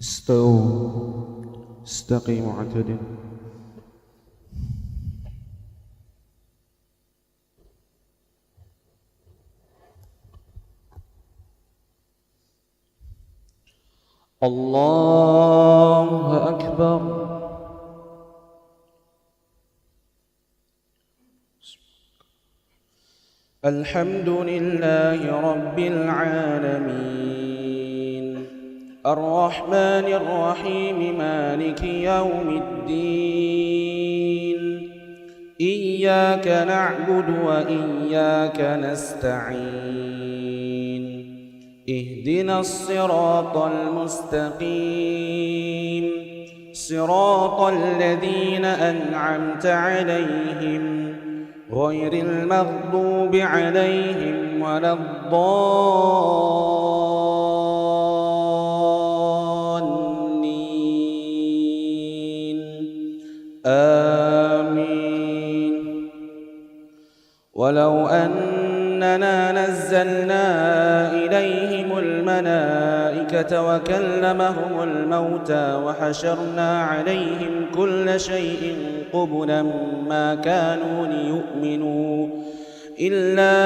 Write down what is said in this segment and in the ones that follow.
استووا استقيموا واعتدلوا. الله أكبر. الحمد لله رب العالمين الرحمن الرحيم مالك يوم الدين إياك نعبد وإياك نستعين اهدنا الصراط المستقيم صراط الذين أنعمت عليهم غير المغضوب عليهم ولا الضالين آمين. ولو أننا نزلنا إليهم الملائكة وكلمهم الموتى وحشرنا عليهم كل شيء قبلا ما كانوا ليؤمنوا إلا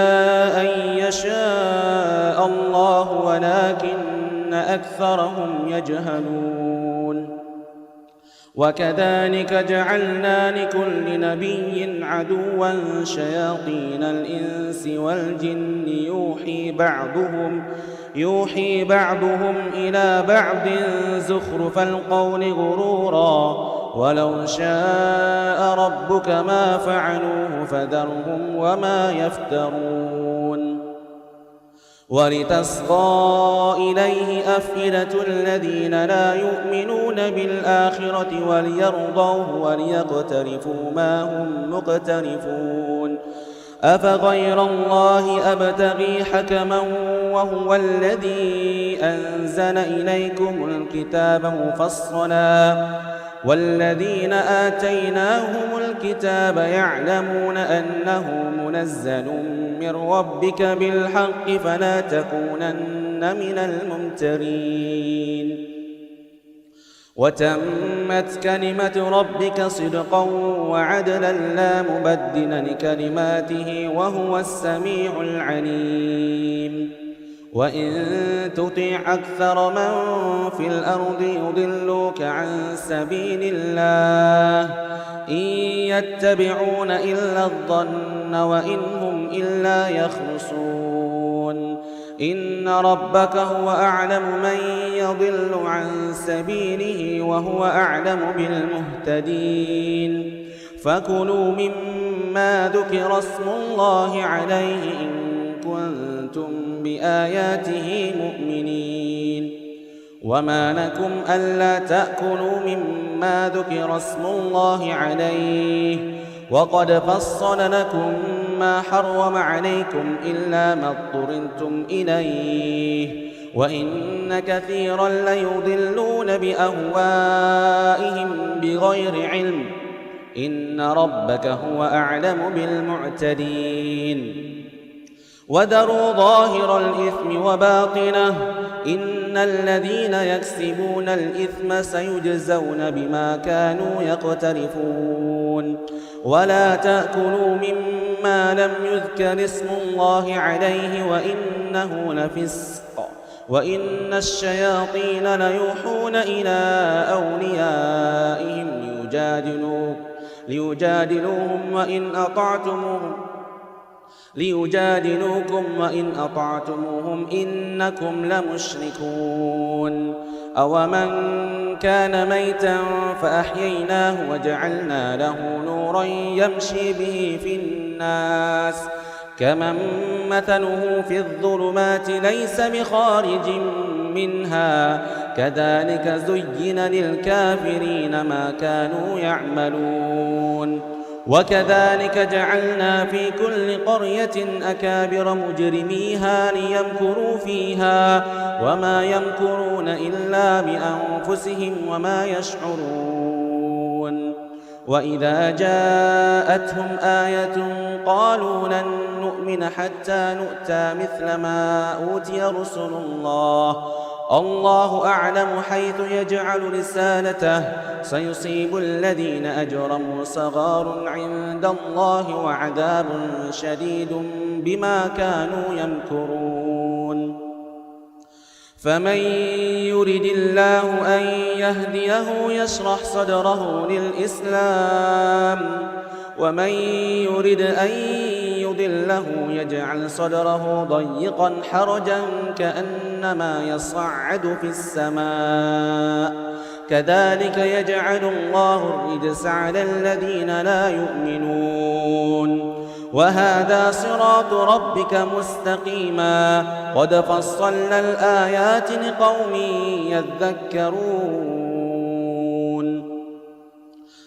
أن يشاء الله ولكن أكثرهم يجهلون. وكذلك جعلنا لكل نبي عدوا شياطين الإنس والجن يوحي بعضهم إلى بعض زخرف القول غرورا ولو شاء ربك ما فعلوه فذرهم وما يفترون. ولتصغى إليه أفئدة الذين لا يؤمنون بالآخرة وليرضوه وليقترفوا ما هم مقترفون. أفغير الله أبتغي حكما وهو الذي أنزل إليكم الكتاب مفصلا والذين آتيناهم الكتاب يعلمون أنه منزل من ربك بالحق فلا تكونن من الممترين. وتمت كلمة ربك صدقا وعدلا لا مبدل لكلماته وهو السميع العليم. وإن تطع أكثر من في الأرض يضلوك عن سبيل الله إن يتبعون إلا الظن وإن هم إلا يخرصون. إن ربك هو أعلم من يضل عن سبيله وهو أعلم بالمهتدين. فكلوا مما ذكر اسم الله عليه إن كنتم بآياته مؤمنين. وما لكم ألا تأكلوا مما ذكر اسم الله عليه وقد فصل لكم ما حرم عليكم إلا ما اضطررتم إليه وإن كثيرا ليضلون بأهوائهم بغير علم إن ربك هو أعلم بالمعتدين. وذروا ظاهر الإثم وباطنه إن الذين يكسبون الإثم سيجزون بما كانوا يقترفون. ولا تأكلوا مما لم يذكر اسم الله عليه وإنه لفسق وإن الشياطين ليوحون إلى أوليائهم ليجادلوكم وإن أطعتموهم إنكم لمشركون. أومن كان ميتا فأحييناه وجعلنا له نورا يمشي به في الناس كمن مثله في الظلمات ليس بخارج منها كذلك زين للكافرين ما كانوا يعملون. وكذلك جعلنا في كل قرية أكابر مجرميها ليمكروا فيها وما يمكرون إلا بأنفسهم وما يشعرون. وإذا جاءتهم آية قالوا لن نؤمن حتى نؤتى مثل ما أوتي رسل الله الله أعلم حيث يجعل رسالته سيصيب الذين أجرموا صغار عند الله وعذاب شديد بما كانوا يمكرون فمن يرد الله أن يهديه يشرح صدره للإسلام ومن يرد أن يضله يجعل صدره ضيقا حرجا كأنما يصعد في السماء كذلك يجعل الله الرجس على الذين لا يؤمنون وهذا صراط ربك مستقيما قد فصلنا الآيات لقوم يذكرون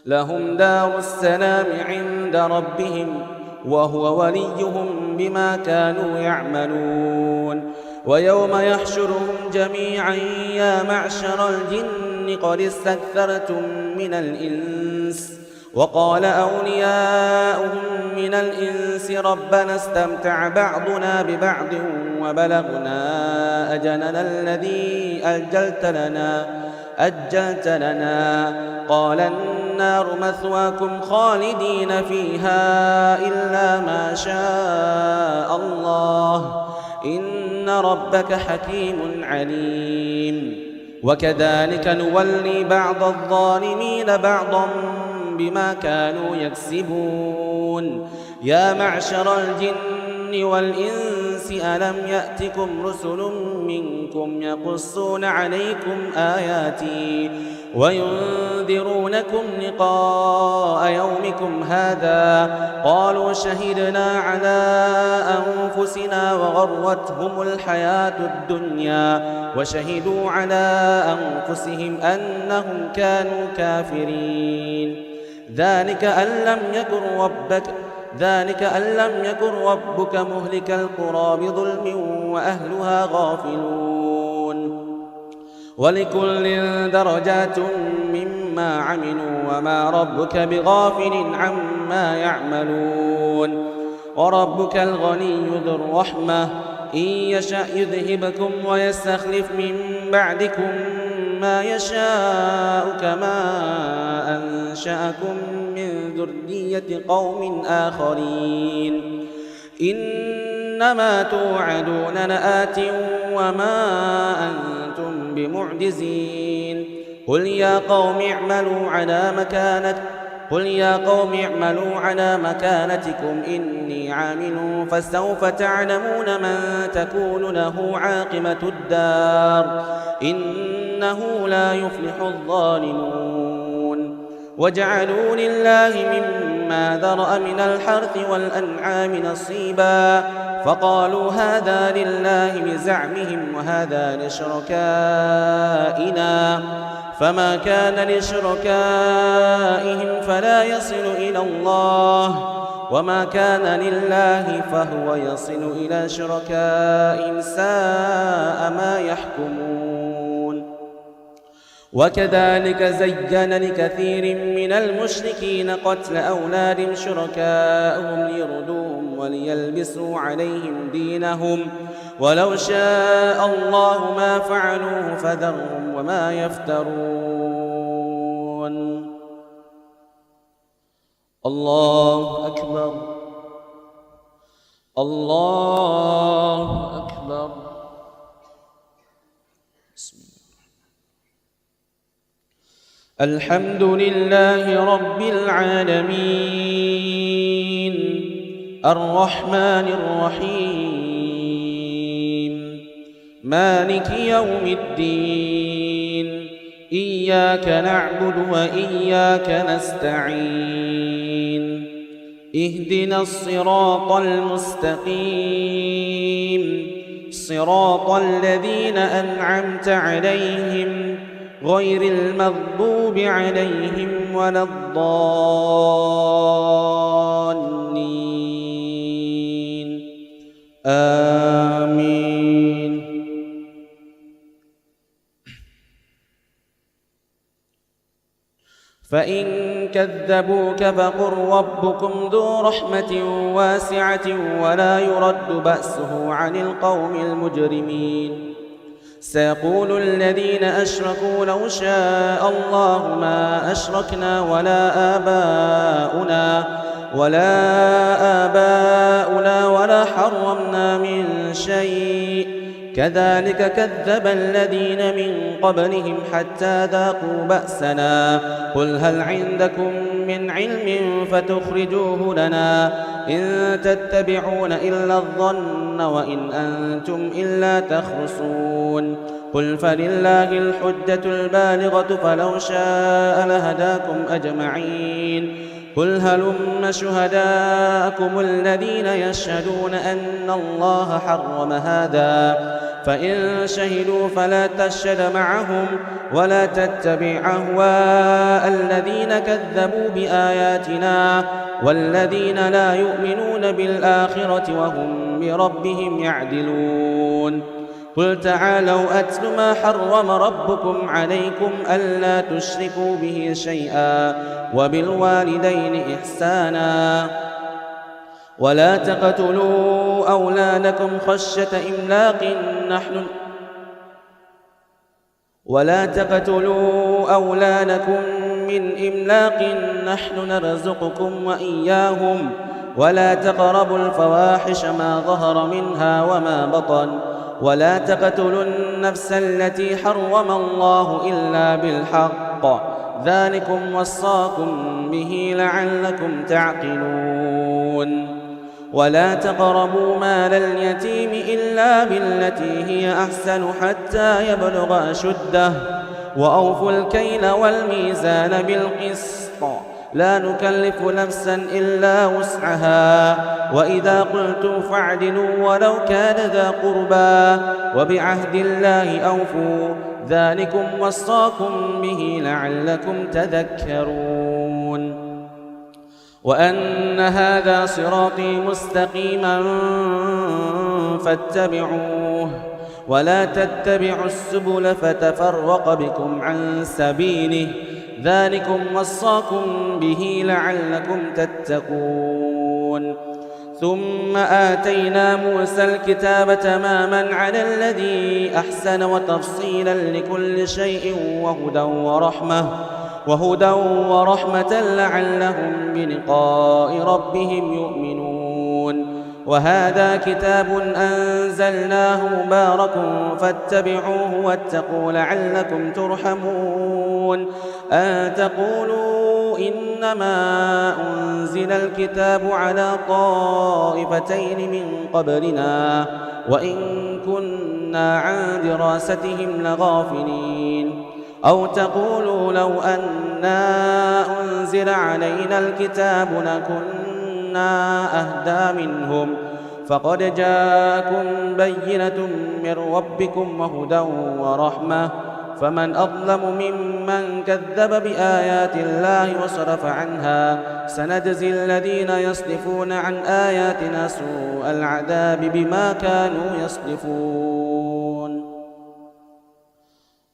لهم دار السلام عند ربهم وهو وليهم بما كانوا يعملون ويوم يحشرهم جميعا يا معشر الجن قد استكثرتم من الإنس وقال أولياؤهم من الإنس ربنا استمتع بعضنا ببعض وبلغنا أجلنا الذي أجلت لنا قال النار مثواكم خالدين فيها إلا ما شاء الله إن ربك حكيم عليم وكذلك نولي بعض الظالمين بعضا بما كانوا يكسبون يا معشر الجن والإنس ألم يأتكم رسل منكم يقصون عليكم آياتي وينذرونكم لقاء يومكم هذا قالوا شهدنا على أنفسنا وغرتهم الحياة الدنيا وشهدوا على أنفسهم أنهم كانوا كافرين ذلك أن لم يكن ربك مهلك القرى بظلم وأهلها غافلون ولكل درجات مما عملوا وما ربك بغافل عما يعملون وربك الغني ذو الرحمة إن يشأ يذهبكم ويستخلف من بعدكم ما يشاء كما أنشأكم من ذرية قوم آخرين إنما توعدون لآت وما أنتم بمعجزين قل يا قوم اعملوا على مكانتكم إني عامل فسوف تعلمون من تكون له عاقبة الدار إنه لا يفلح الظالمون وجعلوا لله مما ذرأ من الحرث والأنعام نصيبا فقالوا هذا لله بزعمهم وهذا لشركائنا فما كان لشركائهم فلا يصل إلى الله وما كان لله فهو يصل إلى شركائهم ساء ما يحكمون وكذلك زين لكثير من المشركين قتل أولادهم شركاءهم ليردوهم وليلبسوا عليهم دينهم ولو شاء الله ما فعلوه فذرهم وما يفترون الله أكبر الله أكبر بسم الله الحمد لله رب العالمين الرحمن الرحيم مالك يوم الدين إياك نعبد وإياك نستعين اهدنا الصراط المستقيم صراط الذين أنعمت عليهم غير المغضوب عليهم ولا الضالين آمين فإن كذبوك فقل ربكم ذو رحمة واسعة ولا يرد بأسه عن القوم المجرمين سيقول الذين أشركوا لو شاء الله ما أشركنا ولا آباؤنا ولا حرمنا من شيء كذلك كذب الذين من قبلهم حتى ذاقوا بأسنا قل هل عندكم من علم فتخرجوه لنا إن تتبعون إلا الظن وإن أنتم إلا تخرصون قل فلله الحجة البالغة فلو شاء لهداكم أجمعين قل هلم شهداءكم الذين يشهدون أن الله حرم هذا فإن شهدوا فلا تشهد معهم ولا تتبع أهواء الذين كذبوا بآياتنا والذين لا يؤمنون بالآخرة وهم بربهم يعدلون قل تعالوا أتل ما حرم ربكم عليكم ألا تشركوا به شيئا وبالوالدين إحسانا ولا تقتلوا أولادكم خشية من إملاق نحن نرزقكم وإياهم ولا تقربوا الفواحش ما ظهر منها وما بطن ولا تقتلوا النفس التي حرم الله إلا بالحق ذلكم وصاكم به لعلكم تعقلون ولا تقربوا مال اليتيم إلا بالتي هي أحسن حتى يبلغ أشده وأوفوا الكيل والميزان بالقسط لا نكلف نفسا إلا وسعها وإذا قلتم فاعدلوا ولو كان ذا قربى وبعهد الله أوفوا ذلكم وصاكم به لعلكم تذكرون وأن هذا صراطي مستقيما فاتبعوه ولا تتبعوا السبل فتفرق بكم عن سبيله ذلكم وصاكم به لعلكم تتقون ثم آتينا موسى الكتاب تماما على الذي أحسن وتفصيلا لكل شيء وهدى ورحمة لعلهم بلقاء ربهم يؤمنون وهذا كتاب أنزلناه مبارك فاتبعوه واتقوا لعلكم ترحمون أن تقولوا إنما أنزل الكتاب على طائفتين من قبلنا وإن كنا عن دراستهم لغافلين أو تقولوا لو أنا أنزل علينا الكتاب لكنا أهدى منهم فقد جاءكم بينة من ربكم وهدى ورحمة فمن أظلم ممن كذب بآيات الله وصرف عنها سنجزي الذين يصدفون عن آياتنا سوء العذاب بما كانوا يصدفون.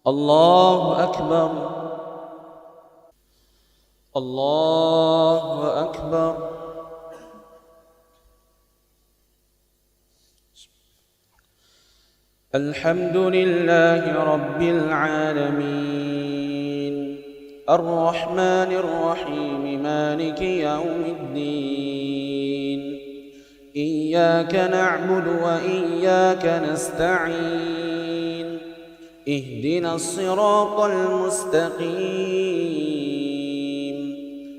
الله أكبر الله أكبر. الحمد لله رب العالمين الرحمن الرحيم مالك يوم الدين إياك نعبد وإياك نستعين اهدنا الصراط المستقيم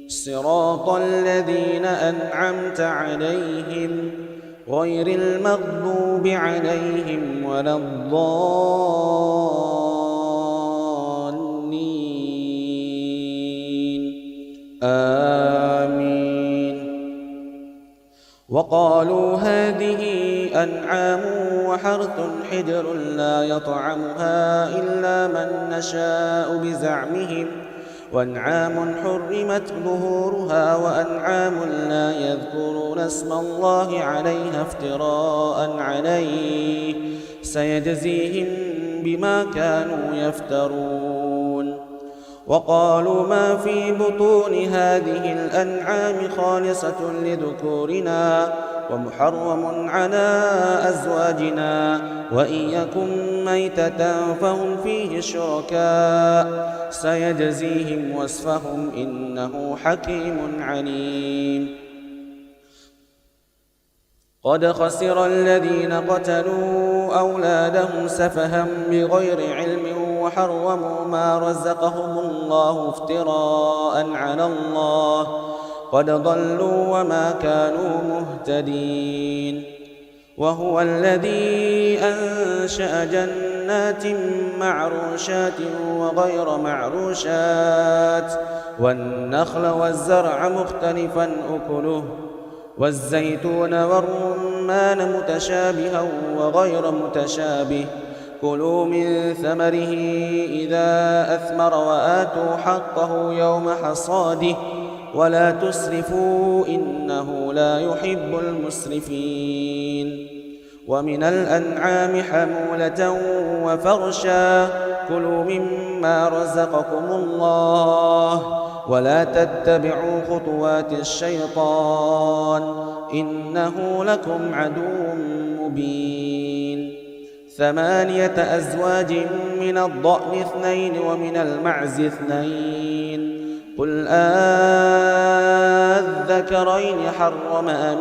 صراط الذين أنعمت عليهم غير المغضوب عليهم ولا الضالين آمين. وقالوا هذه أنعام وحرث حجر لا يطعمها إلا من نشاء بزعمهم وأنعام حرمت ظهورها وأنعام لا يذكرون اسم الله عليها افتراء عليه سيجزيهم بما كانوا يفترون. وقالوا ما في بطون هذه الأنعام خالصة لذكورنا ومحرم على أزواجنا وإن يكن ميتة فهم فيه شركاء سيجزيهم وصفهم إنه حكيم عليم. قد خسر الذين قتلوا أولادهم سفها بغير علم وحرموا ما رزقهم الله افتراء على الله قد ضلوا وما كانوا مهتدين. وهو الذي أنشأ جنات معروشات وغير معروشات والنخل والزرع مختلفا أكله والزيتون والرمان متشابها وغير متشابه كلوا من ثمره إذا أثمر وآتوا حقه يوم حصاده ولا تسرفوا إنه لا يحب المسرفين. ومن الأنعام حمولة وفرشا كلوا مما رزقكم الله ولا تتبعوا خطوات الشيطان إنه لكم عدو مبين. 8 أزواج من الضأن 2 ومن المعز 2 قل أذكرين حرم أم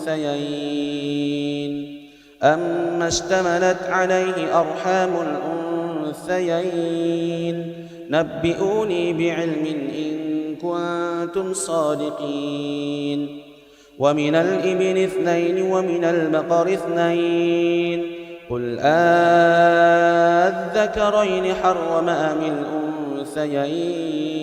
الأنثيين أما اشتملت عليه أرحام الأنثيين نبئوني بعلم إن كنتم صادقين. ومن الإبل 2 ومن البقر 2 قل أذكرين حرم أم الأنثيين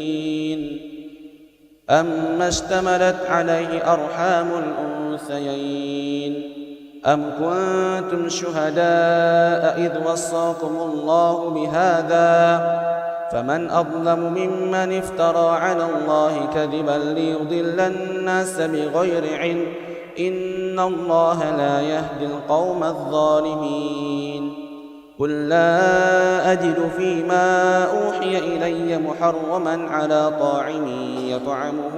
أما اشتملت عليه أرحام الأنثيين أم كنتم شهداء إذ وصاكم الله بهذا فمن أظلم ممن افترى على الله كذبا ليضل الناس بغير علم إن الله لا يهدي القوم الظالمين. قل لا أجد فيما أوحي إلي محرما على طاعم يطعمه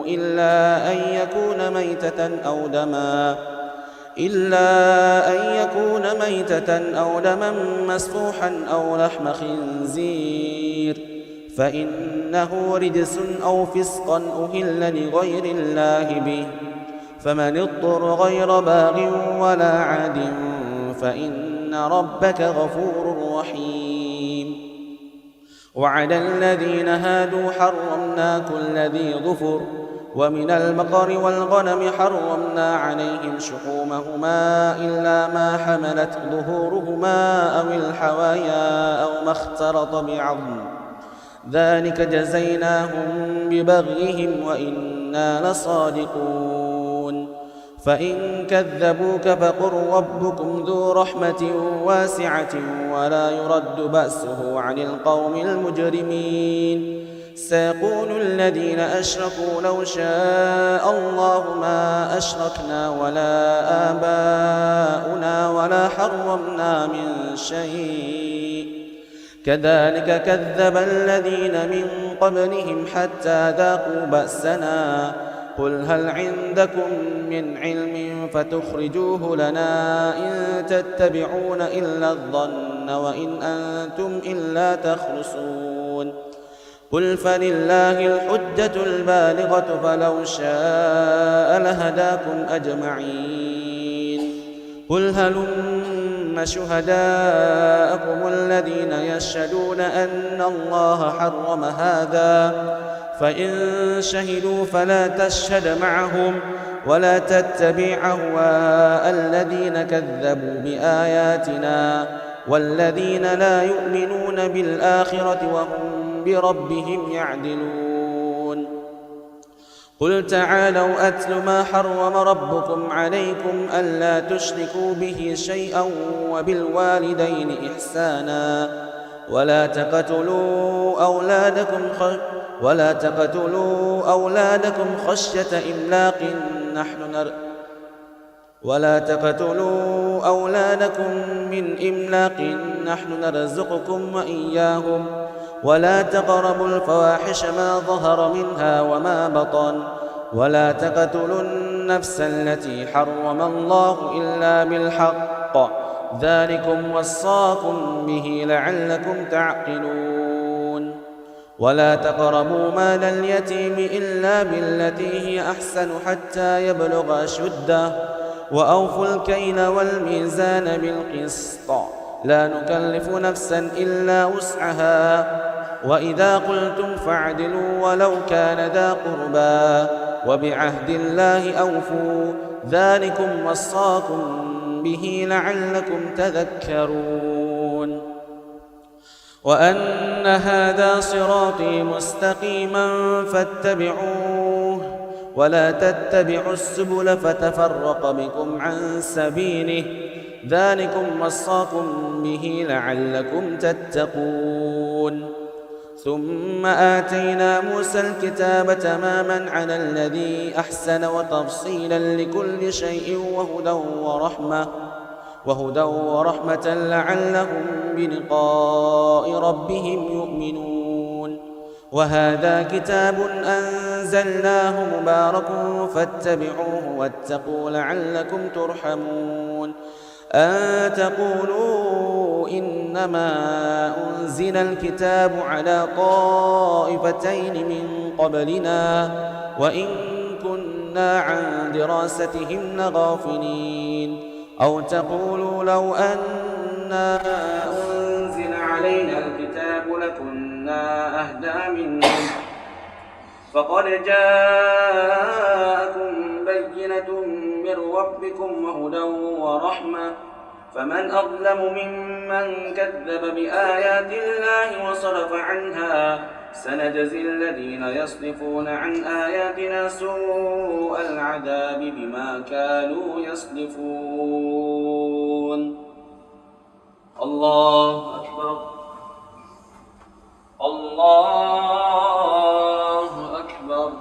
إلا أن يكون ميتة أو دما مسفوحا أو لحم خنزير فإنه رجس أو فسقا أهل لغير الله به فمن اضطر غير باغ ولا عاد فإن ربك غفور رحيم. وعلى الذين هادوا حرمنا كل ذي ظفر ومن البقر والغنم حرمنا عليهم شحومهما إلا ما حملت ظهورهما أو الحوايا أو ما اختلط بعظم ذلك جزيناهم ببغيهم وإنا لصادقون. فإن كذبوك فقل ربكم ذو رحمة واسعة ولا يرد بأسه عن القوم المجرمين. سيقول الذين أشركوا لو شاء الله ما أشركنا ولا آباؤنا ولا حرمنا من شيء كذلك كذب الذين من قبلهم حتى ذاقوا بأسنا قل هل عندكم من علم فتخرجوه لنا إن تتبعون إلا الظن وإن أنتم إلا تخرصون. قل فلله الحجة البالغة فلو شاء لهداكم أجمعين. قل هلم شهداءكم الذين يشهدون أن الله حرم هذا فإن شهدوا فلا تشهد معهم ولا تتبع أهواء الذين كذبوا بآياتنا والذين لا يؤمنون بالآخرة وهم بربهم يعدلون. قل تعالوا أتل ما حرم ربكم عليكم ألا تشركوا به شيئا وبالوالدين إحسانا ولا تقتلوا أولادكم خشية إملاق من إملاق نحن نرزقكم وإياهم ولا تقربوا الفواحش ما ظهر منها وما بطن ولا تقتلوا النفس التي حرم الله إلا بالحق ذلكم وصاكم به لعلكم تعقلون ولا تقربوا مال اليتيم إلا بالتي هي أحسن حتى يبلغ أشده وأوفوا الكيل والميزان بالقسط لا نكلف نفسا إلا وسعها وإذا قلتم فاعدلوا ولو كان ذا قربى وبعهد الله أوفوا ذلكم وصاكم به لعلكم تذكرون وأن هذا صراطي مستقيما فاتبعوه ولا تتبعوا السبل فتفرق بكم عن سبيله ذلكم وصاكم به لعلكم تتقون ثم آتينا موسى الكتاب تماما على الذي أحسن وتفصيلا لكل شيء وهدى ورحمة لعلهم بلقاء ربهم يؤمنون وهذا كتاب أنزلناه مبارك فاتبعوه واتقوا لعلكم ترحمون أن تقولوا إنما أنزل الكتاب على طائفتين من قبلنا وإن كنا عن دراستهم لغافلين أو تقولوا لو أنا أنزل علينا الكتاب لكنا أهدى منهم فقد جاءكم بينة من ربكم وهدى ورحمة فمن أظلم ممن كذب بآيات الله وصرف عنها سنجزي الذين يصدفون عن آياتنا سوء العذاب بما كانوا يصدفون. الله أكبر الله أكبر.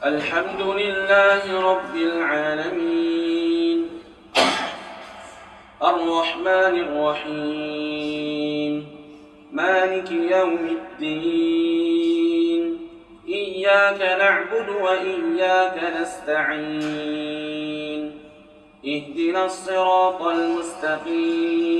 الحمد لله رب العالمين الرحمن الرحيم مالك يوم الدين إياك نعبد وإياك نستعين اهدنا الصراط المستقيم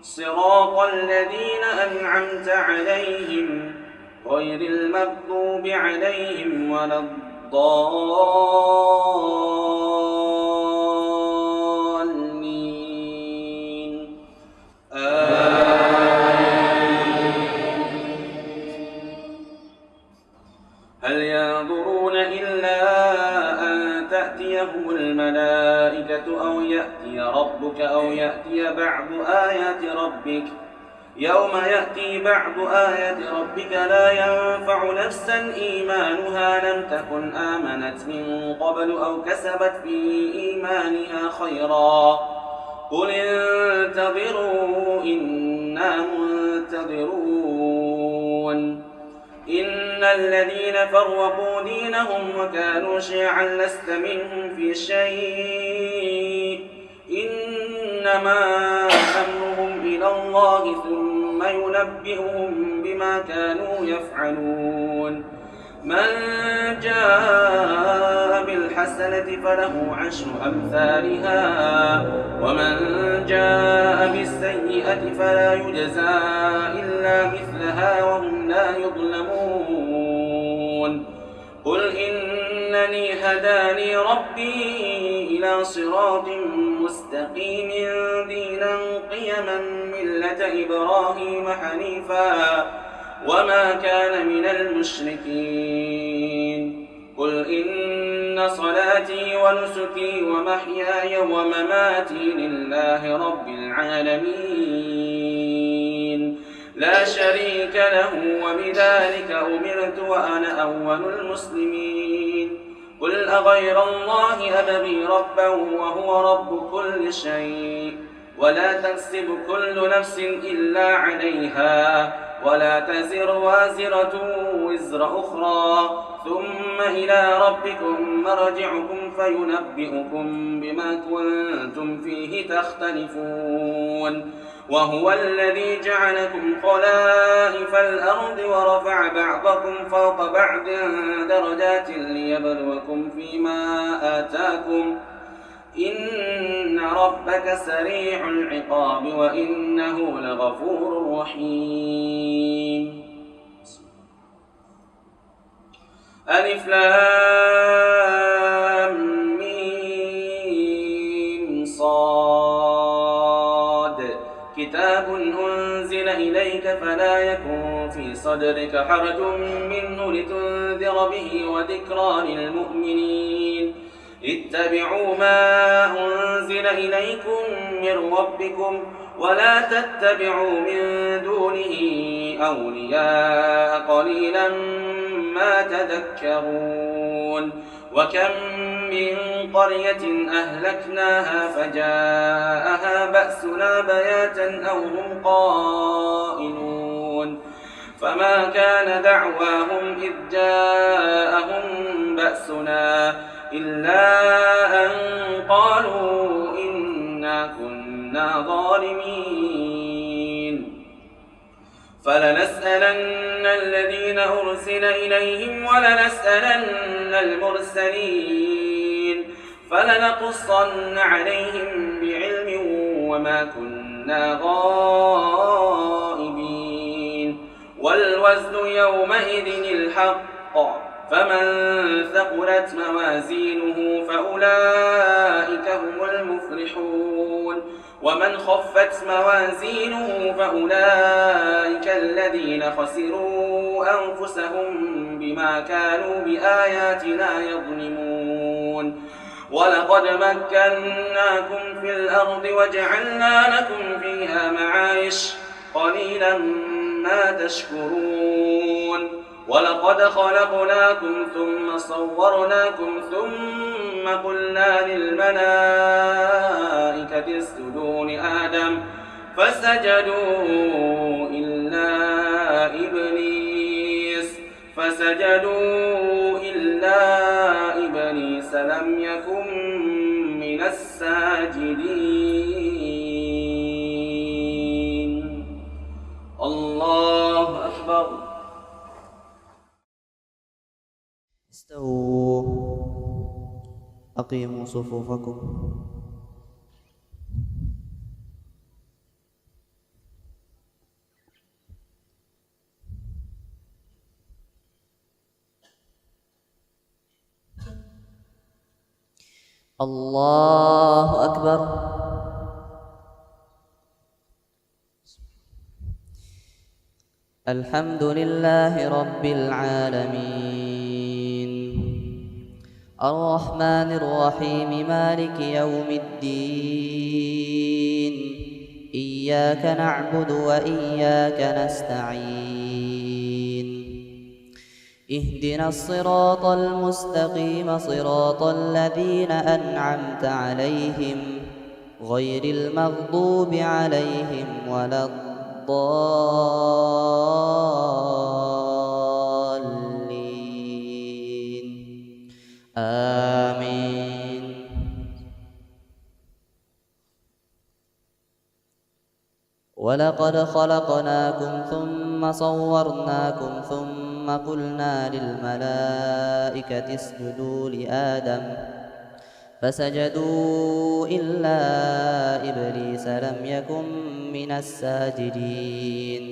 صراط الذين أنعمت عليهم غير المغضوب عليهم ولا الضالين هل ينظرون إلا أن تأتيهم الملائكة أو يأتي ربك أو يأتي بعض آيات ربك يوم يأتي بعض آيات ربك لا ينفع نفسا إيمانها لم تكن آمنت من قبل أو كسبت في إيمانها خيرا قل انتظروا إنا منتظرون إن الذين فرقوا دينهم وكانوا شيعا لست منهم في شيء إنما أمرهم إلى الله ثم ينبئهم بما كانوا يفعلون من جاء بالحسنة فله عشر أمثالها ومن جاء بالسيئة فلا يجزى إلا مثلها وهم لا يظلمون قل إنني هداني ربي إلى صراط مستقيم دينا قيما ملة إبراهيم حنيفا وما كان من المشركين قل إن صلاتي ونسكي ومحياي ومماتي لله رب العالمين لا شريك له وبذلك أمرت وأنا أول المسلمين قل أغير الله أبغي ربا وهو رب كل شيء ولا تكسب كل نفس إلا عليها ولا تزر وازرة وزر أخرى ثم إلى ربكم مرجعكم فينبئكم بما كنتم فيه تختلفون وهو الذي جعلكم خلائف الأرض ورفع بعضكم فوق بعض درجات ليبلوكم فيما آتاكم إن ربك سريع العقاب وإنه لغفور رحيم. ألف لام ميم صاد كتاب أنزل إليك فلا يكن في صدرك حرج منه لتنذر به وذكرى للمؤمنين. اتبعوا ما أنزل إليكم من ربكم ولا تتبعوا من دونه أولياء قليلا ما تذكرون. وكم من قرية أهلكناها فجاءها بأسنا بياتا أو هم قائلون فما كان دعواهم إذ جاءهم بأسنا إلا أن قالوا إنا كنا ظالمين. فلنسألن الذين أرسل إليهم ولنسألن المرسلين فلنقصن عليهم بعلم وما كنا غائبين. والوزن يومئذ الحق فمن ثقلت موازينه فأولئك هم المفلحون ومن خفت موازينه فأولئك الذين خسروا أنفسهم بما كانوا بآياتنا يظلمون. ولقد مكناكم في الأرض وجعلنا لكم فيها معايش قليلا ما تشكرون. ولقد خلقناكم ثم صورناكم ثم قلنا للملائكة اسجدوا لآدم فسجدوا إلا إبليس لم يكن من الساجدين. الله أكبر. استووا أقيموا صفوفكم. الله أكبر. الحمد لله رب العالمين الرحمن الرحيم مالك يوم الدين إياك نعبد وإياك نستعين اهدنا الصراط المستقيم صراط الذين أنعمت عليهم غير المغضوب عليهم ولا الضالين آمين. ولقد خلقناكم ثم صورناكم ثم قلنا للملائكة اسجدوا لآدم فسجدوا إلا إبليس لم يكن من الساجدين.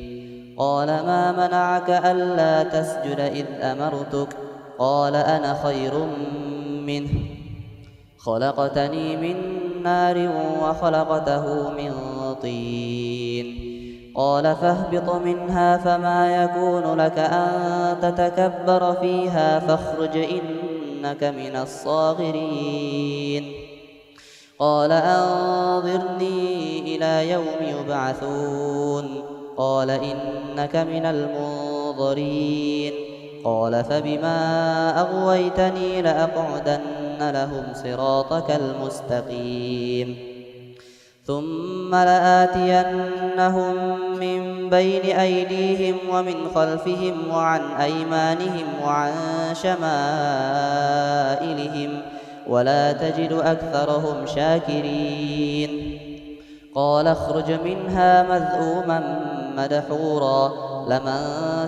قال ما منعك ألا تسجد إذ أمرتك قال أنا خير منه خلقتني من نار وخلقته من طين. قال فاهبط منها فما يكون لك أن تتكبر فيها فاخرج إنك من الصاغرين. قال أنظرني إلى يوم يبعثون قال إنك من المنظرين. قال فبما أغويتني لأقعدن لهم صراطك المستقيم ثم لآتينهم من بين أيديهم ومن خلفهم وعن أيمانهم وعن شمائلهم ولا تجد أكثرهم شاكرين. قال اخرج منها مذءوما مدحورا لمن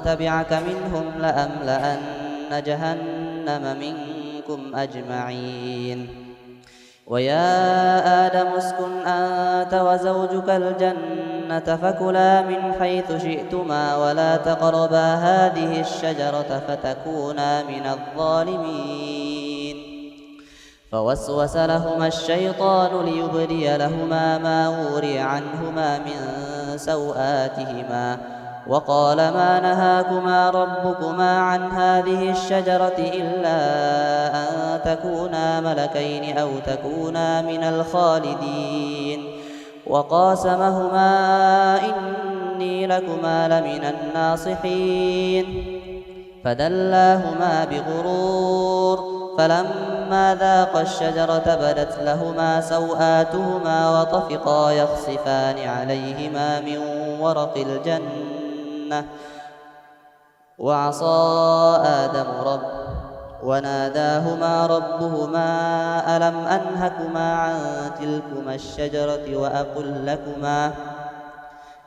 تبعك منهم لأملأن جهنم منكم أجمعين. ويا آدم اسكن أنت وزوجك الجنة فكلا من حيث شئتما ولا تقربا هذه الشجرة فتكونا من الظالمين. فوسوس لهما الشيطان ليبدي لهما ما وري عنهما من سوآتهما وقال ما نهاكما ربكما عن هذه الشجرة إلا أن تكونا ملكين أو تكونا من الخالدين. وقاسمهما إني لكما لمن الناصحين فدلاهما بغرور فلما ذاقا الشجرة بدت لهما سوآتهما وطفقا يخصفان عليهما من ورق الجنة وعصى آدم وناداهما ربهما ألم أنهكما عن تلكما الشجرة وأقل لكما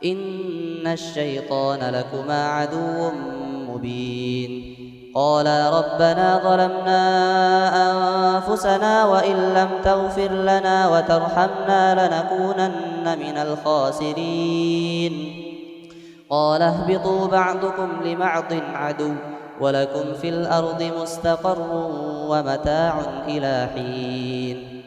إن الشيطان لكما عدو مبين. قالا ربنا ظلمنا أنفسنا وإن لم تغفر لنا وترحمنا لنكونن من الخاسرين. قال اهبطوا بعضكم لبعض عدو ولكم في الأرض مستقر ومتاع إلى حين.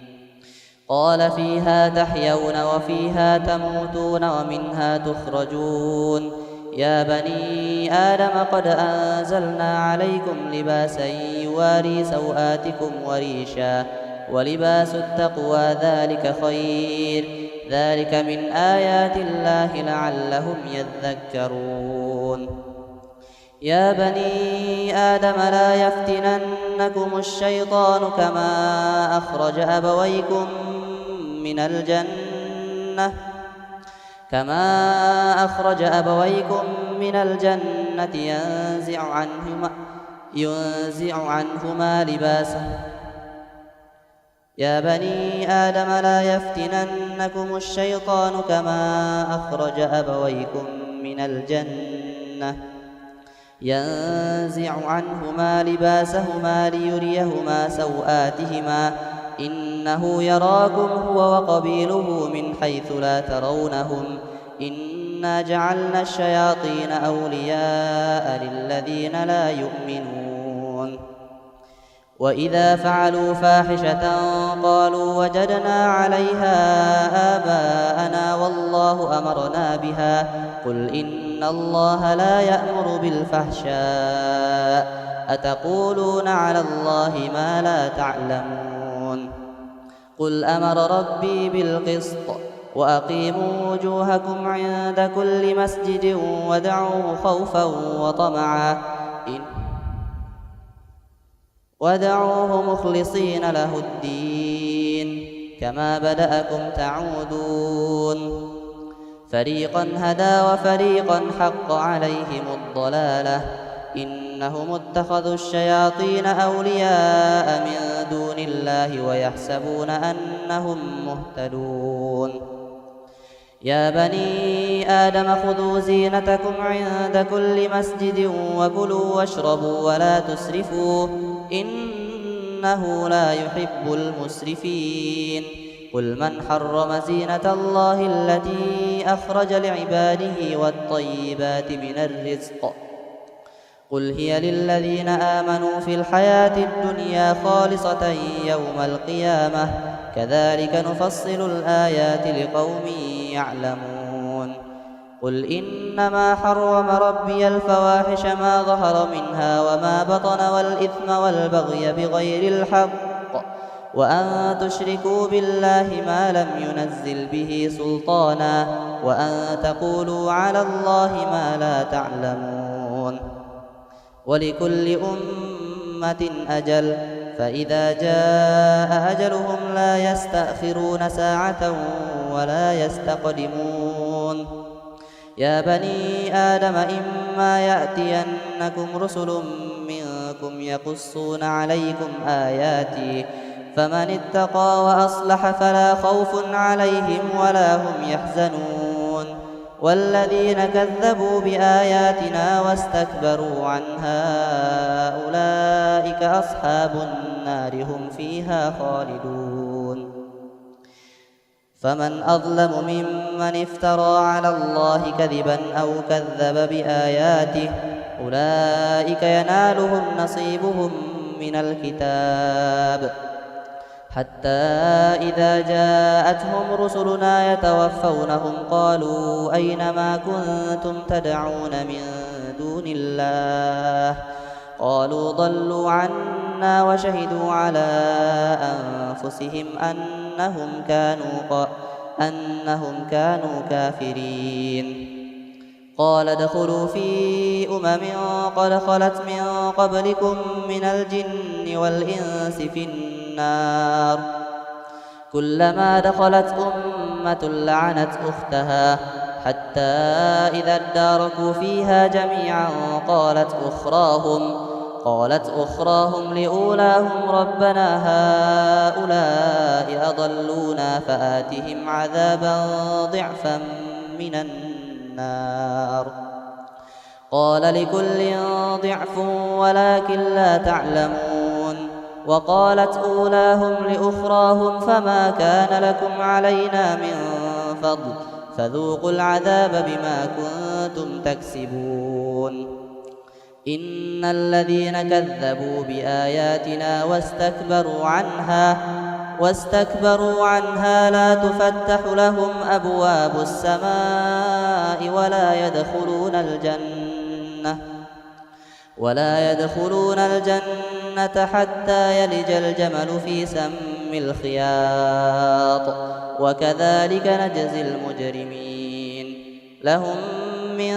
قال فيها تحيون وفيها تموتون ومنها تخرجون. يا بني آدم قد أنزلنا عليكم لباسا يواري سوآتكم وريشا ولباس التقوى ذلك خير ذلك من آيات الله لعلهم يذكرون. يا بني آدم لا يفتننكم الشيطان كما أخرج أبويكم من الجنة ينزع عنهما لباسهما. يا بني آدم لا يفتننكم الشيطان كما أخرج أبويكم من الجنة ينزع عنهما لباسهما ليريهما سوآتهما إنه يراكم هو وقبيله من حيث لا ترونهم إنا جعلنا الشياطين أولياء للذين لا يؤمنون. وإذا فعلوا فاحشة قالوا وجدنا عليها آباءنا والله أمرنا بها قل إن الله لا يأمر بالفحشاء أتقولون على الله ما لا تعلمون. قل أمر ربي بالقسط وأقيموا وجوهكم عند كل مسجد ودعوه خوفا وطمعا ودعوه مخلصين له الدين كما بدأكم تعودون. فريقا هدى وفريقا حق عليهم الضلالة إنهم اتخذوا الشياطين أولياء من دون الله ويحسبون أنهم مهتدون. يا بني آدم خذوا زينتكم عند كل مسجد وكلوا واشربوا ولا تسرفوا إنه لا يحب المسرفين. قل من حرم زينة الله التي أخرج لعباده والطيبات من الرزق قل هي للذين آمنوا في الحياة الدنيا خالصة يوم القيامة كذلك نفصل الآيات لقوم يعلمون. قل إنما حرم ربي الفواحش ما ظهر منها وما بطن والإثم والبغي بغير الحق وأن تشركوا بالله ما لم ينزل به سلطانا وأن تقولوا على الله ما لا تعلمون. ولكل أمة أجل فإذا جاء أجلهم لا يستأخرون ساعة ولا يستقدمون. يا بني آدم إما يأتينكم رسل منكم يقصون عليكم آياتي فمن اتقى وأصلح فلا خوف عليهم ولا هم يحزنون والذين كذبوا بآياتنا واستكبروا عنها أولئك أصحاب النار هم فيها خالدون فمن أظلم ممن افترى على الله كذبا أو كذب بآياته أولئك ينالهم نصيبهم من الكتاب حتى إذا جاءتهم رسلنا يتوفونهم قالوا أين ما كنتم تدعون من دون الله قالوا ضلوا عنا وشهدوا على أنفسهم أنهم كانوا كافرين قال ادخلوا في قد خلت من قبلكم من الجن والإنس في النار كلما دخلت أمة لعنت أختها حتى إذا اداركوا فيها جميعا قالت أخراهم لأولاهم ربنا هؤلاء أضلونا فآتهم عذابا ضعفا من النار قال لكل ضعف ولكن لا تعلمون وقالت أولاهم لأخراهم فما كان لكم علينا من فضل فذوقوا العذاب بما كنتم تكسبون إن الذين كذبوا بآياتنا واستكبروا عنها لا تفتح لهم أبواب السماء ولا يدخلون الجنة حتى يلج الجمل في سم الخياط وكذلك نجزي المجرمين لهم من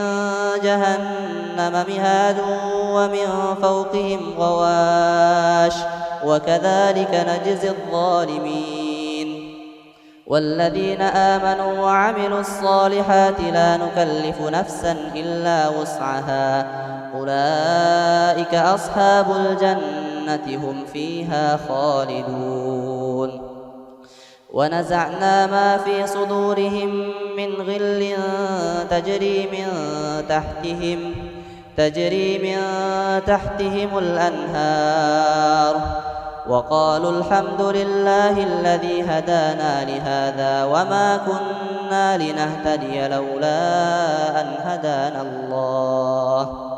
جهنم مهاد ومن فوقهم غواش وكذلك نجزي الظالمين والذين آمنوا وعملوا الصالحات لا نكلف نفسا إلا وسعها أولئك أصحاب الجنة هم فيها خالدون ونزعنا ما في صدورهم من غل تجري من تحتهم الأنهار وقالوا الحمد لله الذي هدانا لهذا وما كنا لنهتدي لولا أن هدانا الله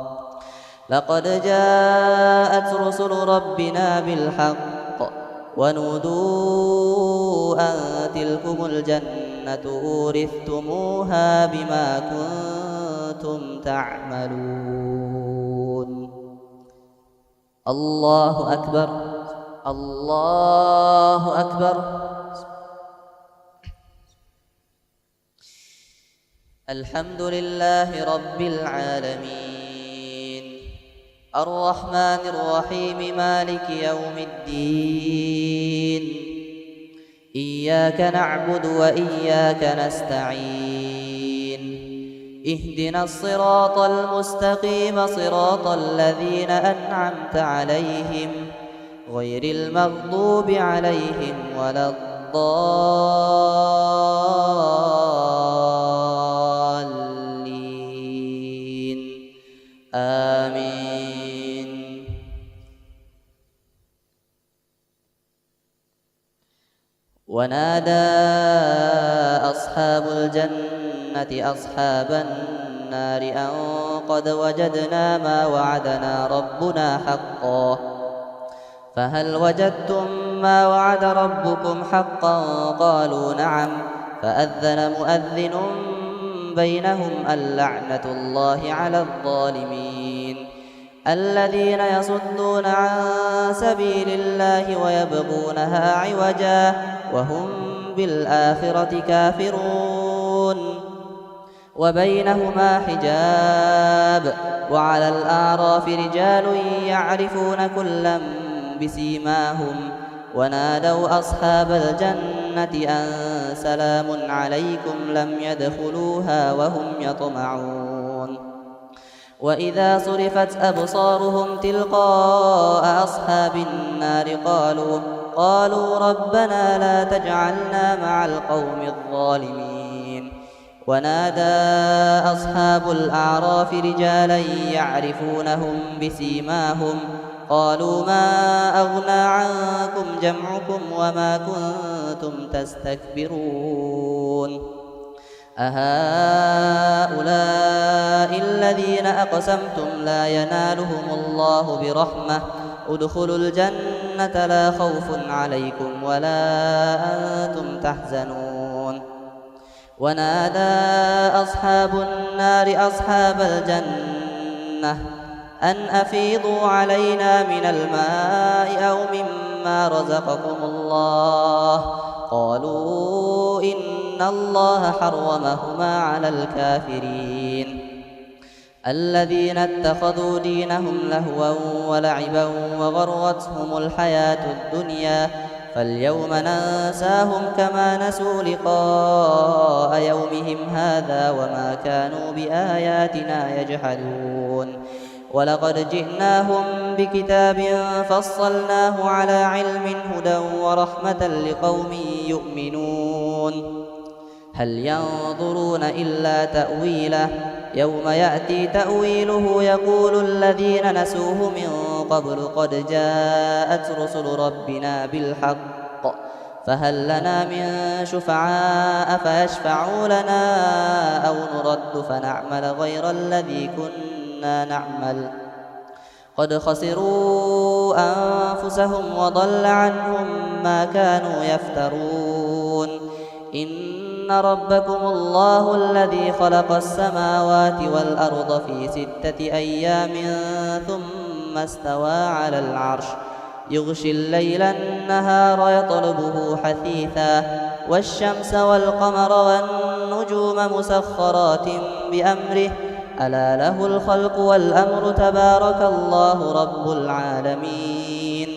لقد جاءت رسل ربنا بالحق ونودوا أن تلكم الجنة أورثتموها بما كنتم تعملون الله أكبر الله أكبر الحمد لله رب العالمين الرحمن الرحيم مالك يوم الدين إياك نعبد وإياك نستعين اهدنا الصراط المستقيم صراط الذين أنعمت عليهم غير المغضوب عليهم ولا الضالين آمين ونادى أصحاب الجنة أصحاب النار أن قد وجدنا ما وعدنا ربنا حقا فهل وجدتم ما وعد ربكم حقا قالوا نعم فأذن مؤذن بينهم اللعنة الله على الظالمين الذين يصدون عن سبيل الله ويبغونها عوجا وهم بالآخرة كافرون وبينهما حجاب وعلى الأعراف رجال يعرفون كلا بسيماهم ونادوا أصحاب الجنة أن سلام عليكم لم يدخلوها وهم يطمعون وإذا صرفت أبصارهم تلقاء أصحاب النار قالوا ربنا لا تجعلنا مع القوم الظالمين. ونادى أصحاب الأعراف رجالا يعرفونهم بسيماهم قالوا ما أغنى عنكم جمعكم وما كنتم تستكبرون أهؤلاء الذين أقسمتم لا ينالهم الله برحمة ادخلوا الجنة لا خوف عليكم ولا أنتم تحزنون. ونادى أصحاب النار أصحاب الجنة أن أفيضوا علينا من الماء أو مما رزقكم الله قالوا إن الله حرمهما على الكافرين. الذين اتخذوا دينهم لهوا ولعبا وغرتهم الحياة الدنيا فاليوم ننساهم كما نسوا لقاء يومهم هذا وما كانوا بآياتنا يجحدون. ولقد جئناهم بكتاب فصلناه على علم هدى ورحمة لقوم يؤمنون. هل ينظرون إلا تأويله يوم يأتي تأويله يقول الذين نسوه من قبل قد جاءت رسل ربنا بالحق فهل لنا من شفعاء فيشفعوا لنا أو نرد فنعمل غير الذي كنا نعمل قد خسروا أنفسهم وضل عنهم ما كانوا يفترون. إن ربكم الله الذي خلق السماوات والأرض في 6 أيام ثم استوى على العرش يغشي الليل النهار يطلبه حثيثا والشمس والقمر والنجوم مسخرات بأمره ألا له الخلق والأمر تبارك الله رب العالمين.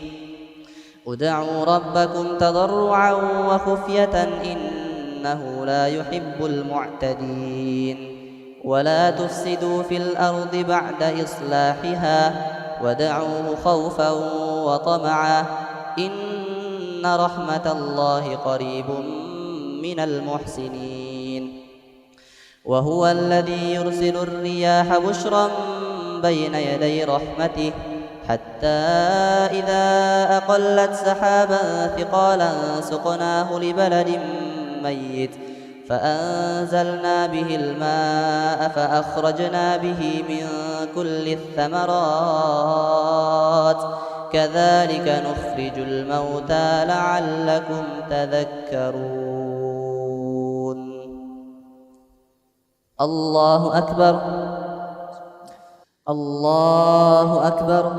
ادعوا ربكم تضرعا وخفية إنه لا يحب المعتدين. ولا تفسدوا في الأرض بعد إصلاحها ودعوه خوفا وطمعا إن رحمة الله قريب من المحسنين. وهو الذي يرسل الرياح بشرا بين يدي رحمته حتى إذا أقلت سحابا ثقالا سقناه لبلد ميت فأنزلنا به الماء فأخرجنا به من كل الثمرات كذلك نخرج الموتى لعلكم تذكرون. الله أكبر الله أكبر.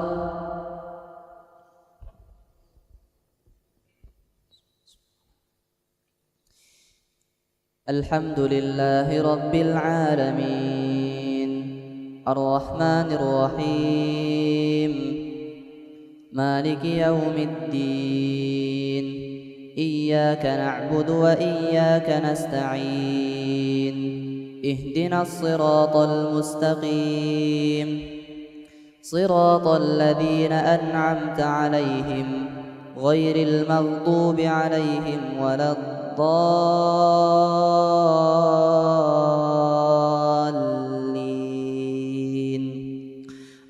الحمد لله رب العالمين الرحمن الرحيم مالك يوم الدين إياك نعبد وإياك نستعين اهدنا الصراط المستقيم صراط الذين أنعمت عليهم غير المغضوب عليهم ولا الضالين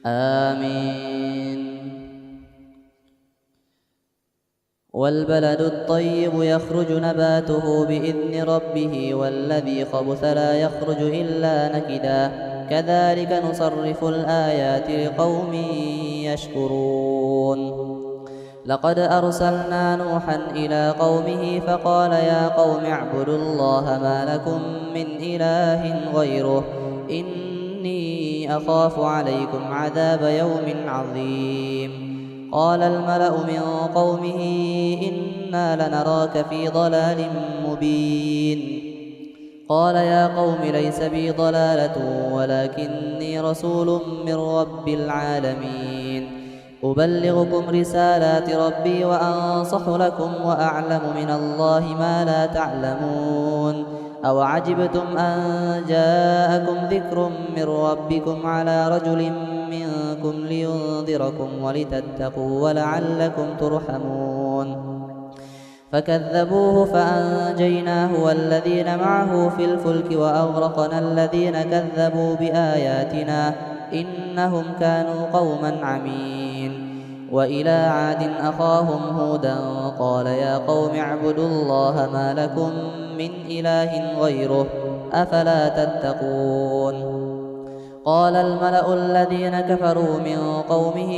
آمين. والبلد الطيب يخرج نباته بإذن ربه والذي خبث لا يخرج إلا نكدا كذلك نصرف الآيات لقوم يشكرون. لقد أرسلنا نوحا إلى قومه فقال يا قوم اعبدوا الله ما لكم من إله غيره إني أخاف عليكم عذاب يوم عظيم. قال الملأ من قومه إنا لنراك في ضلال مبين. قال يا قوم ليس بي ضلالة ولكني رسول من رب العالمين أبلغكم رسالات ربي وأنصح لكم وأعلم من الله ما لا تعلمون. أو عجبتم أن جاءكم ذكر من ربكم على رجل منكم لينذركم ولتتقوا ولعلكم ترحمون. فكذبوه فأنجيناه والذين معه في الفلك وأغرقنا الذين كذبوا بآياتنا إنهم كانوا قوما عمين. وإلى عاد أخاهم هودا قال يا قوم اعبدوا الله ما لكم من إله غيره أفلا تتقون. قال الملأ الذين كفروا من قومه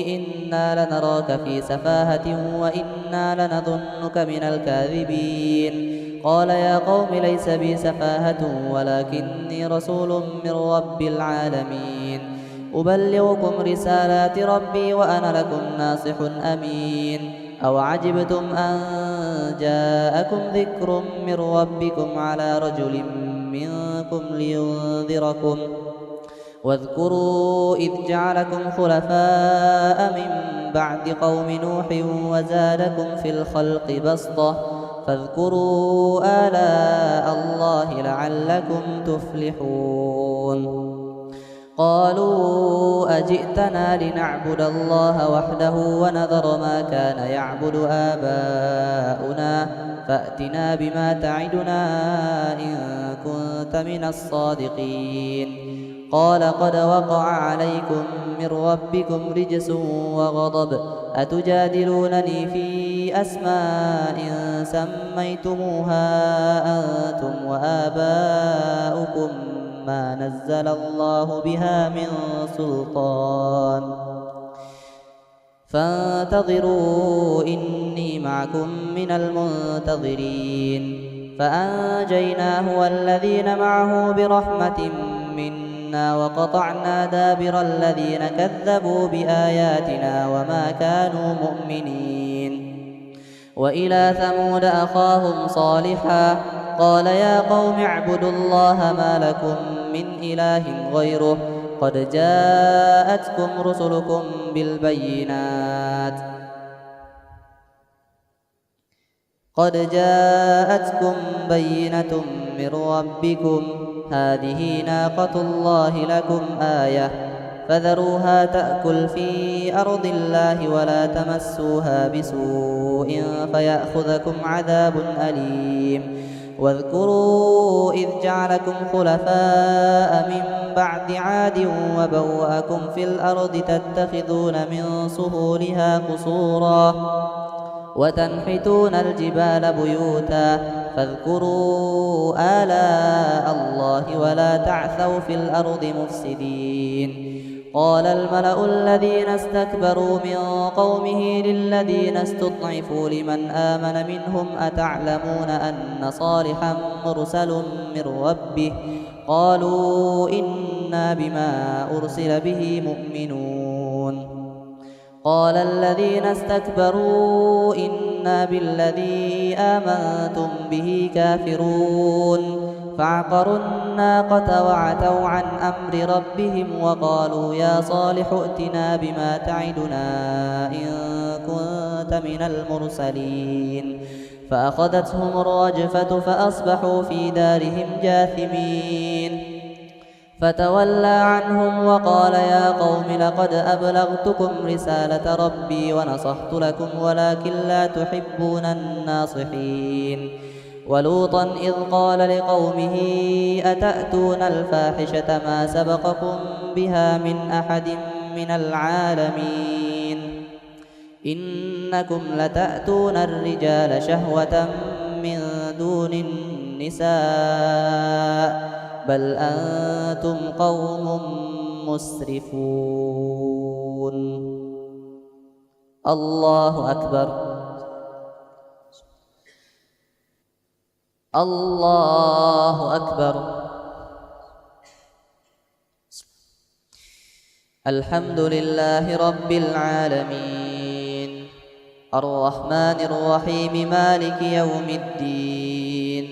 إنا لنراك في سفاهة وإنا لنظنك من الكاذبين. قال يا قوم ليس بي سفاهة ولكني رسول من رب العالمين أبلغكم رسالات ربي وأنا لكم ناصح أمين. أو عجبتم أن جاءكم ذكر من ربكم على رجل منكم لينذركم واذكروا إذ جعلكم خلفاء من بعد قوم نوح وزادكم في الخلق بسطة فاذكروا آلاء الله لعلكم تفلحون. قالوا أجئتنا لنعبد الله وحده ونذر ما كان يعبد آباؤنا فأتنا بما تعدنا إن كنت من الصادقين. قال قد وقع عليكم من ربكم رجس وغضب أتجادلونني في أسماء سميتموها أنتم وآباؤكم ما نزل الله بها من سلطان فانتظروا إني معكم من المنتظرين. فأنجيناه والذين معه برحمة منا وقطعنا دابر الذين كذبوا بآياتنا وما كانوا مؤمنين. وإلى ثمود أخاهم صالحا قال يا قوم اعبدوا الله ما لكم من إله غيره قد جاءتكم رسلكم بالبينات قد جاءتكم بينة من ربكم هذه ناقة الله لكم آية فذروها تأكل في أرض الله ولا تمسوها بسوء فيأخذكم عذاب أليم. واذكروا إذ جعلكم خلفاء من بعد عاد وبوأكم في الأرض تتخذون من سهولها قصورا وتنحتون الجبال بيوتا فاذكروا آلاء الله ولا تعثوا في الأرض مفسدين. قال الملأ الذين استكبروا من قومه للذين استضعفوا لمن آمن منهم أتعلمون أن صالحا مرسل من ربه قالوا إنا بما أرسل به مؤمنون. قال الذين استكبروا إنا بالذي آمنتم به كافرون. فعقروا الناقة وعتوا عن أمر ربهم وقالوا يا صالح ائتنا بما تعدنا إن كنت من المرسلين. فأخذتهم الرجفة فأصبحوا في دارهم جاثمين. فتولى عنهم وقال يا قوم لقد أبلغتكم رسالة ربي ونصحت لكم ولكن لا تحبون الناصحين. ولوطا إذ قال لقومه أتأتون الفاحشة ما سبقكم بها من أحد من العالمين إنكم لتأتون الرجال شهوة من دون النساء بل أنتم قوم مسرفون. الله أكبر. الله أكبر. الحمد لله رب العالمين الرحمن الرحيم مالك يوم الدين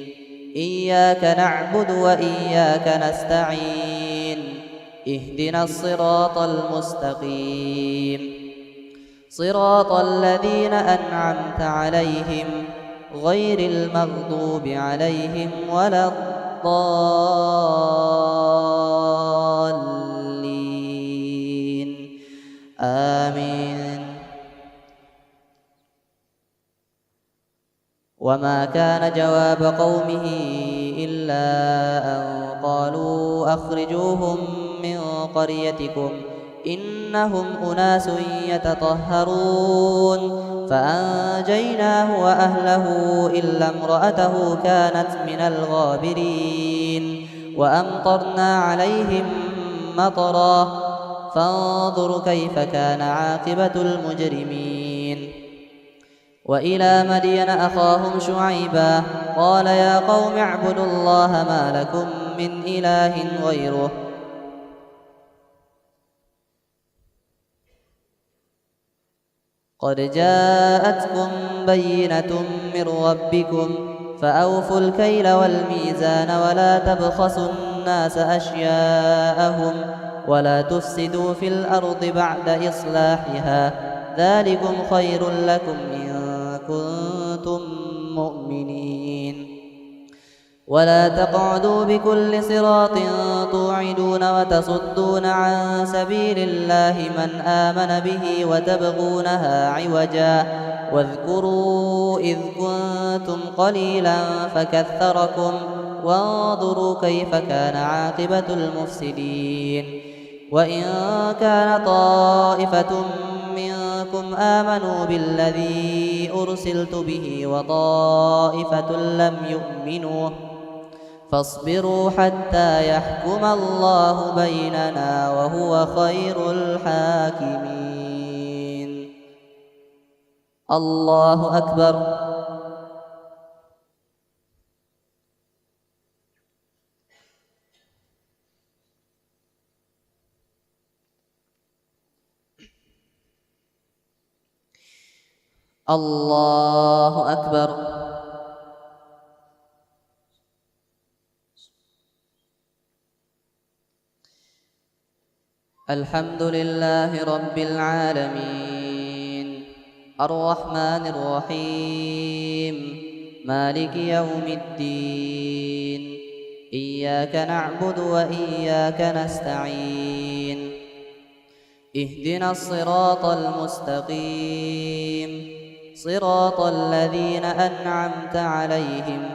إياك نعبد وإياك نستعين اهدنا الصراط المستقيم صراط الذين أنعمت عليهم غير المغضوب عليهم ولا الضالين آمين. وما كان جواب قومه إلا أن قالوا أخرجوهم من قريتكم إنهم أناس يتطهرون فأنجيناه وأهله إلا امرأته كانت من الغابرين وأمطرنا عليهم مطرا فانظر كيف كان عاقبة المجرمين. وإلى مدين أخاهم شعيبا قال يا قوم اعبدوا الله ما لكم من إله غيره قد جاءتكم بينة من ربكم فأوفوا الكيل والميزان ولا تبخسوا الناس أشياءهم ولا تفسدوا في الأرض بعد إصلاحها ذلكم خير لكم إن كنتم مؤمنين. ولا تقعدوا بكل صراط توعدون وتصدون عن سبيل الله من آمن به وتبغونها عوجا واذكروا إذ كنتم قليلا فكثركم وانظروا كيف كان عاقبة المفسدين. وإن كان طائفة منكم آمنوا بالذي أرسلت به وطائفة لم يؤمنوا فاصبروا حتى يحكم الله بيننا وهو خير الحاكمين. الله أكبر. الله أكبر. الحمد لله رب العالمين الرحمن الرحيم مالك يوم الدين إياك نعبد وإياك نستعين اهدنا الصراط المستقيم صراط الذين أنعمت عليهم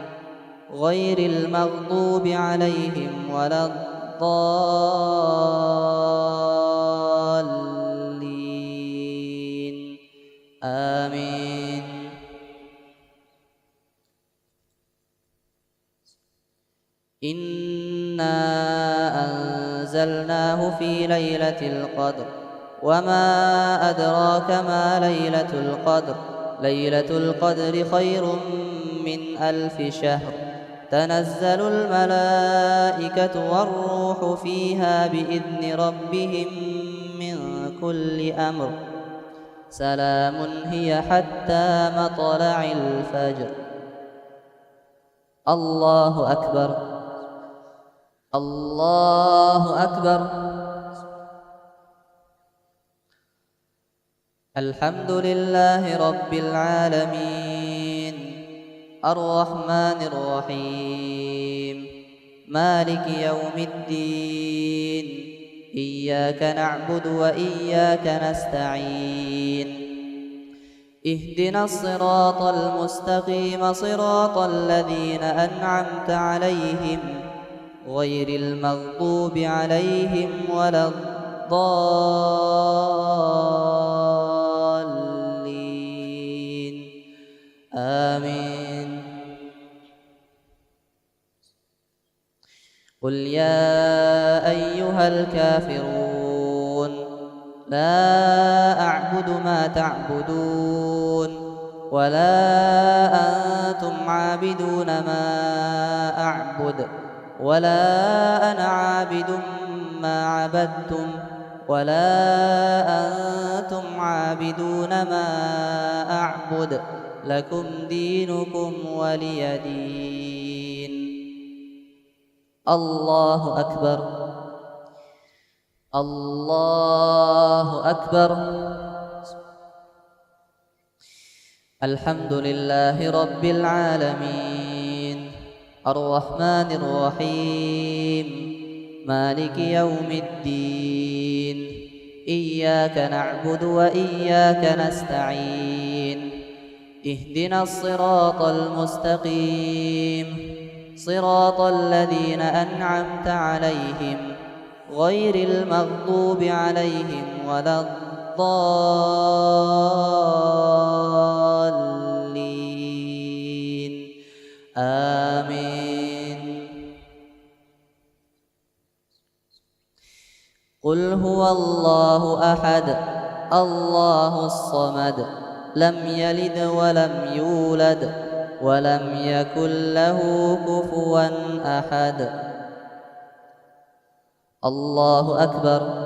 غير المغضوب عليهم ولا الضالين آمين. إنا أنزلناه في ليلة القدر وما أدراك ما ليلة القدر ليلة القدر خير من 1000 شهر تنزل الملائكة والروح فيها بإذن ربهم من كل أمر سلام هي حتى مطلع الفجر. الله أكبر. الله أكبر. الحمد لله رب العالمين الرحمن الرحيم مالك يوم الدين إياك نعبد وإياك نستعين اهدنا الصراط المستقيم صراط الذين أنعمت عليهم غير المغضوب عليهم ولا الضالين آمين. قل يا أيها الكافرون لا أعبد ما تعبدون ولا أنتم عابدون ما أعبد ولا أنا عابد ما عبدتم ولا أنتم عابدون ما أعبد لكم دينكم ولي دين. الله أكبر. الله أكبر. الحمد لله رب العالمين الرحمن الرحيم مالك يوم الدين إياك نعبد وإياك نستعين اهدنا الصراط المستقيم صراط الذين أنعمت عليهم غير المغضوب عليهم ولا الضالين آمين. قل هو الله أحد الله الصمد لم يلد ولم يولد ولم يكن له كفوا أحد. الله أكبر.